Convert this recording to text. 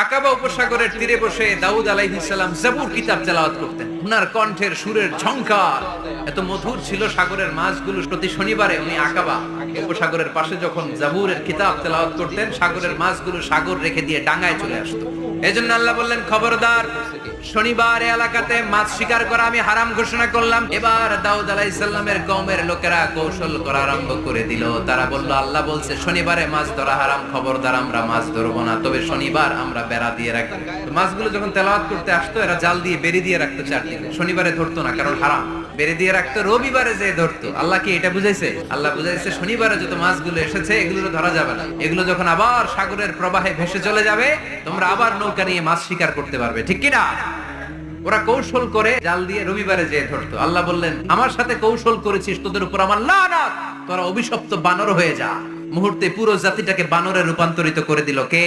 আকাবা উপসাগরের তীরে বসে দাউদ আলাইহিস সালাম জাবুর কিতাব তেলাওয়াত করতেন। উনার কণ্ঠের সুরের ঝংকার এত মধুর ছিল, সাগরের মাছগুলো প্রতি শনিবারে উনি আকাবা উপসাগরের পাশে যখন জাবুরের কিতাব তেলাওয়াত করতেন, সাগরের মাছগুলো সাগর রেখে দিয়ে ডাঙায় চলে আসতো। এজন্য আল্লাহ বললেন, খবরদার, শনিবার এলাকাতে মাছ শিকার করা আমি হারাম ঘোষণা করলাম। এবার দাউদ আলাইহিস সালামের কওমের লোকেরা কৌশল করা আরম্ভ করে দিল। তারা বলল, আল্লাহ বলছে শনিবারে মাছ ধরা হারাম, খবরদার আমরা মাছ ধরবো না, তবে শনিবার আমরা বেড়া দিয়ে রাখবো। মাছগুলো যখন তেলাওয়াত করতে আসতো, এরা জাল দিয়ে বেরি দিয়ে রাখতো চারদিকে, শনিবারে ধরতো না, কারণ হারাম। বেরি দিয়ে রাখতো, রবিবারে যে ধরতো। আল্লাহ কি এটা বুঝাইছে? আল্লাহ বুঝাইছে শনিবারে যত মাছগুলো এসেছে এগুলো ধরা যাবে না, এগুলো যখন আবার সাগরের প্রবাহে ভেসে চলে যাবে, তোমরা আবার নৌকা নিয়ে মাছ শিকার করতে পারবে, ঠিক কিনা? ওরা কৌশল করে জাল দিয়ে রবিবারে যেয়ে ধরতো। আল্লাহ বললেন, আমার সাথে কৌশল করেছিস, তোদের উপর আমার লানত, তোরা অভিশপ্ত বানর হয়ে যা। মুহূর্তে পুরো জাতিটাকে বানরে রূপান্তরিত করে দিল কে?